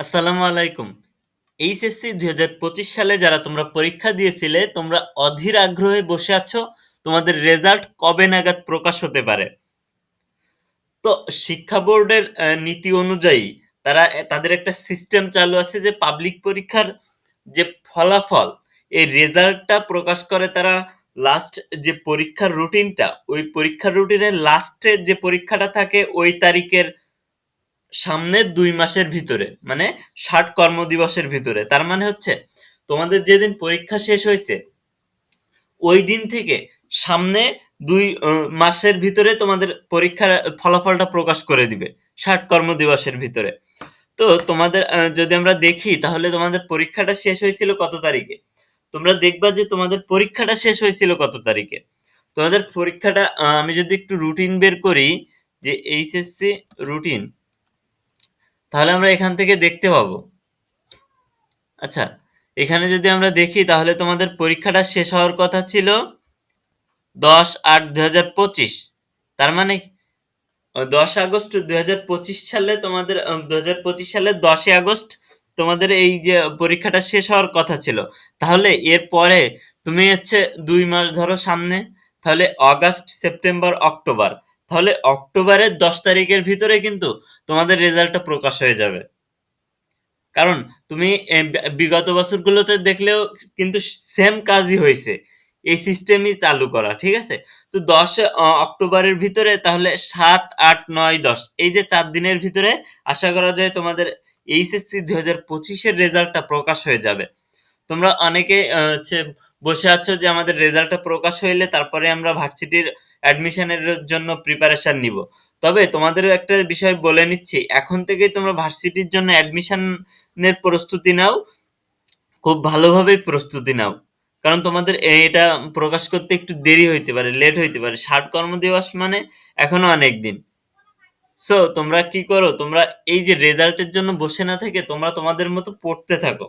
আসসালামু আলাইকুম। এইচএসসি ২০২৫ সালে যারা তোমরা পরীক্ষা দিয়েছিলে, তোমরা অধীর আগ্রহে বসে আছো তোমাদের রেজাল্ট কবে নাগাদ প্রকাশ হতে পারে। তো শিক্ষা বোর্ডের নীতি অনুযায়ী তাদের একটা সিস্টেম চালু আছে যে পাবলিক পরীক্ষার যে ফলাফল, এই রেজাল্টটা প্রকাশ করে তারা লাস্ট যে পরীক্ষার রুটিনটা, ওই পরীক্ষার রুটিনের লাস্টে যে পরীক্ষাটা থাকে ওই তারিখের সামনের ২ মাসের ভিতরে, মানে ৬০ কর্মদিবসের ভিতরে। তার মানে হচ্ছে তোমাদের যেদিন পরীক্ষা শেষ হইছে, ওই দিন থেকে সামনে ২ মাসের ভিতরে তোমাদের পরীক্ষার ফলাফলটা প্রকাশ করে দিবে, ৬০ কর্মদিবসের ভিতরে। তো তোমাদের যদি আমরা দেখি তাহলে তোমাদের পরীক্ষাটা শেষ হয়েছিল কত তারিখে? তোমরা দেখবা যে তোমাদের পরীক্ষাটা শেষ হয়েছিল কত তারিখে? তোমাদের পরীক্ষাটা আমি যদি একটু রুটিন বের করি, যে এইচএসসি রুটিন, তাহলে আমরা এখান থেকে দেখতে পাবো। আচ্ছা, এখানে যদি আমরা দেখি তাহলে তোমাদের পরীক্ষাটা শেষ হওয়ার কথা ছিল ১০/৮/২০২৫। তার মানে ১০ আগস্ট ২০২৫ সালে তোমাদের ২০২৫ সালের ১০ আগস্ট তোমাদের এই যে পরীক্ষাটা শেষ হওয়ার কথা ছিল। তাহলে এর পরে তুমি হচ্ছে ২ মাস ধরো সামনে, তাহলে অগাস্ট, সেপ্টেম্বর, অক্টোবর। তাহলে অক্টোবরের ১০ তারিখের ভিতরে কিন্তু তোমাদের রেজাল্টটা প্রকাশ হয়ে যাবে। কারণ তুমি বিগত বছরগুলোতে দেখলেও কিন্তু সেম কাজই হয়েছে, এই সিস্টেমই চালু করা, ঠিক আছে? তো ১০ অক্টোবরের ভিতরে তাহলে ৭, ৮, ৯, ১০ এই যে ৪ দিনের ভিতরে আশা করা যায় তোমাদের এইচএসসি ২০২৫-এর রেজাল্টটা প্রকাশ হয়ে যাবে। তোমরা অনেকে হচ্ছে বসে আছো যে আমাদের রেজাল্টটা প্রকাশ হইলে তারপরে আমরা ভার্সিটির অ্যাডমিশনের জন্য প্রিপারেশন নিব। তবে তোমাদেরও একটা বিষয় বলে নিচ্ছি, এখন থেকেই তোমরা ভার্সিটির জন্য অ্যাডমিশনের প্রস্তুতি নাও, খুব ভালোভাবেই প্রস্তুতি নাও। কারণ তোমাদের এটা প্রকাশ করতে একটু দেরি হইতে পারে, লেট হইতে পারে। ৬০ কর্মদিবস মানে এখনো অনেক দিন। সো তোমরা কি করো, তোমরা এই যে রেজাল্টের জন্য বসে না থেকে তোমরা তোমাদের মতো পড়তে থাকো।